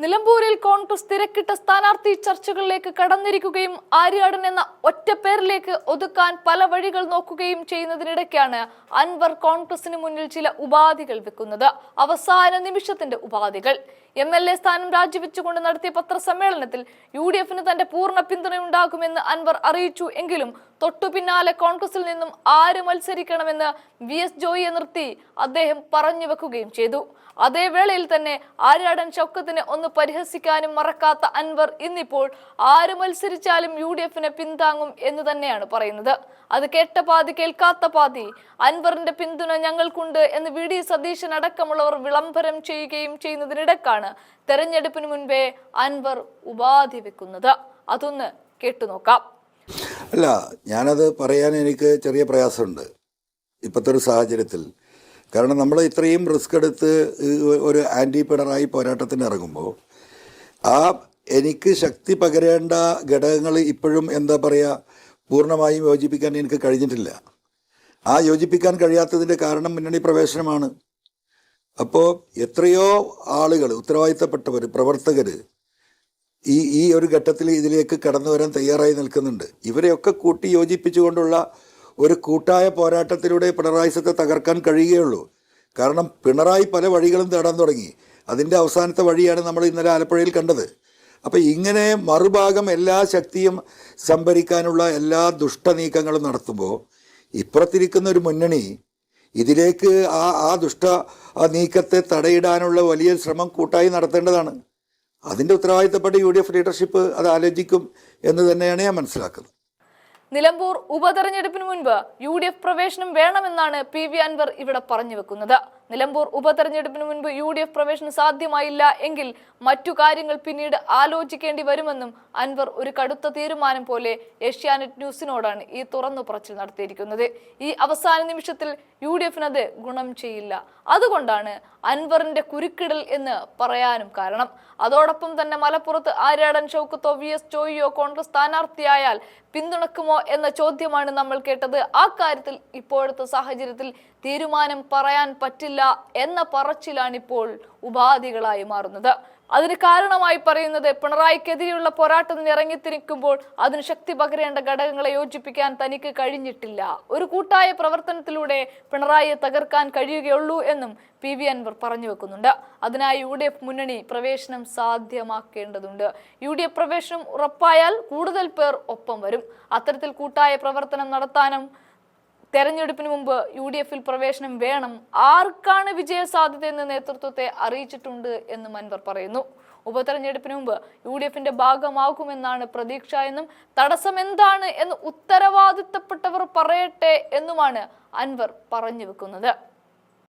നിലമ്പൂരിൽ കോൺഗ്രസ് തിരക്കിട്ട സ്ഥാനാർത്ഥി ചർച്ചകളിലേക്ക് കടന്നിരിക്കുകയും ആര്യാടൻ എന്ന ഒറ്റപ്പേരിലേക്ക് ഒതുക്കാൻ പല വഴികൾ നോക്കുകയും ചെയ്യുന്നതിനിടയ്ക്കാണ് അൻവർ കോൺഗ്രസിന് മുന്നിൽ ചില ഉപാധികൾ വെക്കുന്നത്. അവസാന നിമിഷത്തിന്റെ ഉപാധികൾ. MLA സ്ഥാനം രാജിവെച്ചുകൊണ്ട് നടത്തിയ പത്രസമ്മേളനത്തിൽ UDF-ന് തന്റെ പൂർണ്ണ പിന്തുണയുണ്ടാകുമെന്ന് അൻവർ അറിയിച്ചു. എങ്കിലും തൊട്ടു പിന്നാലെ കോൺഗ്രസിൽ നിന്നും ആര് മത്സരിക്കണമെന്ന് VS ജോയിയെ നിർത്തി അദ്ദേഹം പറഞ്ഞു വെക്കുകയും ചെയ്തു. അതേവേളയിൽ തന്നെ ആര്യാടൻ ഷൗക്കത്തിനെ ഒന്ന് പരിഹസിക്കാനും മറക്കാത്ത അൻവർ ഇന്നിപ്പോൾ ആര് മത്സരിച്ചാലും UDF-നെ പിന്താങ്ങും എന്ന് തന്നെയാണ് പറയുന്നത്. അത് കേട്ട പാതി കേൾക്കാത്ത പാതി. അൻവറിന്റെ പിന്തുണ ഞങ്ങൾക്കുണ്ട് എന്ന് VD സതീശൻ അടക്കമുള്ളവർ വിളംബരം ചെയ്യുകയും ചെയ്യുന്നതിനിടക്കാണ് തെരഞ്ഞെടുപ്പിന് മുൻപേ അൻവർ ഉപാധി വെക്കുന്നത്. അതൊന്ന് കേട്ടുനോക്കാം. അല്ല, ഞാനത് പറയാൻ എനിക്ക് ചെറിയ പ്രയാസമുണ്ട് ഇപ്പോഴത്തെ ഒരു സാഹചര്യത്തിൽ. കാരണം നമ്മൾ ഇത്രയും റിസ്ക് എടുത്ത് ഒരു ആൻറ്റി പിണറായി പോരാട്ടത്തിന് ഇറങ്ങുമ്പോൾ എനിക്ക് ശക്തി പകരേണ്ട ഘടകങ്ങൾ ഇപ്പോഴും എന്താ പറയുക പൂർണ്ണമായും യോജിപ്പിക്കാൻ എനിക്ക് കഴിഞ്ഞിട്ടില്ല. യോജിപ്പിക്കാൻ കഴിയാത്തതിൻ്റെ കാരണം മുന്നണി പ്രവേശനമാണ്. അപ്പോൾ എത്രയോ ആളുകൾ, ഉത്തരവാദിത്തപ്പെട്ടവർ, പ്രവർത്തകർ ഈ ഒരു ഘട്ടത്തിൽ ഇതിലേക്ക് കടന്നു വരാൻ തയ്യാറായി നിൽക്കുന്നുണ്ട്. ഇവരെയൊക്കെ കൂട്ടി യോജിപ്പിച്ചുകൊണ്ടുള്ള ഒരു കൂട്ടായ പോരാട്ടത്തിലൂടെ പിണറായിസത്തെ തകർക്കാൻ കഴിയുകയുള്ളൂ. കാരണം പിണറായി പല വഴികളും തേടാൻ തുടങ്ങി. അതിൻ്റെ അവസാനത്തെ വഴിയാണ് നമ്മൾ ഇന്നലെ ആലപ്പുഴയിൽ കണ്ടത്. അപ്പോൾ ഇങ്ങനെ മറുഭാഗം എല്ലാ ശക്തിയും സംഭരിക്കാനുള്ള എല്ലാ ദുഷ്ടനീക്കങ്ങളും നടത്തുമ്പോൾ ഇപ്പുറത്തിരിക്കുന്ന ഒരു മുന്നണി ഇതിലേക്ക് ആ ദുഷ്ട നീക്കത്തെ തടയിടാനുള്ള വലിയ ശ്രമം കൂട്ടായി നടത്തേണ്ടതാണ്. അതിൻ്റെ ഉത്തരവാദിത്തപ്പെട്ട UDF ലീഡർഷിപ്പ് അത് ആലോചിക്കും എന്ന് തന്നെയാണ് ഞാൻ മനസ്സിലാക്കുന്നത്. നിലമ്പൂർ ഉപതെരഞ്ഞെടുപ്പിന് മുൻപ് UDF പ്രവേശനം വേണമെന്നാണ് PV അൻവർ ഇവിടെ പറഞ്ഞു വെക്കുന്നത്. നിലമ്പൂർ ഉപതെരഞ്ഞെടുപ്പിന് മുൻപ് UDF പ്രവേശനം സാധ്യമായില്ല എങ്കിൽ മറ്റു കാര്യങ്ങൾ പിന്നീട് ആലോചിക്കേണ്ടി വരുമെന്നും അൻവർ ഒരു കടുത്ത തീരുമാനം പോലെ ഏഷ്യാനെറ്റ് ന്യൂസിനോടാണ് ഈ തുറന്നു പറച്ചിൽ നടത്തിയിരിക്കുന്നത്. ഈ അവസാന നിമിഷത്തിൽ UDF-നത് ഗുണം ചെയ്യില്ല. അതുകൊണ്ടാണ് അൻവറിന്റെ കുരുക്കിടൽ എന്ന് പറയാനും കാരണം. അതോടൊപ്പം തന്നെ മലപ്പുറത്ത് ആര്യാടൻ ഷൗക്കത്തോ VS ജോയിയോ കോൺഗ്രസ് സ്ഥാനാർത്ഥിയായാൽ പിന്തുണക്കുമോ എന്ന ചോദ്യമാണ് നമ്മൾ കേട്ടത്. ആ കാര്യത്തിൽ ഇപ്പോഴത്തെ സാഹചര്യത്തിൽ തീരുമാനം പറയാൻ പറ്റില്ല എന്ന പറച്ചിലാണിപ്പോൾ ഉപാധികളായി മാറുന്നത്. അതിന് കാരണമായി പറയുന്നത് പിണറായിക്കെതിരെയുള്ള പോരാട്ടത്തിന് ഇറങ്ങിത്തിരിക്കുമ്പോൾ അതിന് ശക്തി പകരേണ്ട ഘടകങ്ങളെ യോജിപ്പിക്കാൻ തനിക്ക് കഴിഞ്ഞിട്ടില്ല. ഒരു കൂട്ടായ പ്രവർത്തനത്തിലൂടെ പിണറായിയെ തകർക്കാൻ കഴിയുകയുള്ളൂ എന്നും PV അൻവർ പറഞ്ഞു വെക്കുന്നുണ്ട്. അതിനായി UDF മുന്നണി പ്രവേശനം സാധ്യമാക്കേണ്ടതുണ്ട്. UDF പ്രവേശനം ഉറപ്പായാൽ കൂടുതൽ പേർ ഒപ്പം വരും. അത്തരത്തിൽ കൂട്ടായ പ്രവർത്തനം നടത്താനും തെരഞ്ഞെടുപ്പിന് മുമ്പ് UDF-ൽ പ്രവേശനം വേണം. ആർക്കാണ് വിജയ സാധ്യതയെന്ന് നേതൃത്വത്തെ അറിയിച്ചിട്ടുണ്ട് എന്നും അൻവർ പറയുന്നു. ഉപതെരഞ്ഞെടുപ്പിന് മുമ്പ് UDF-ന്റെ ഭാഗമാകുമെന്നാണ് പ്രതീക്ഷ എന്നും തടസ്സം എന്താണ് എന്ന് ഉത്തരവാദിത്തപ്പെട്ടവർ പറയട്ടെ എന്നുമാണ് അൻവർ പറഞ്ഞു വെക്കുന്നത്.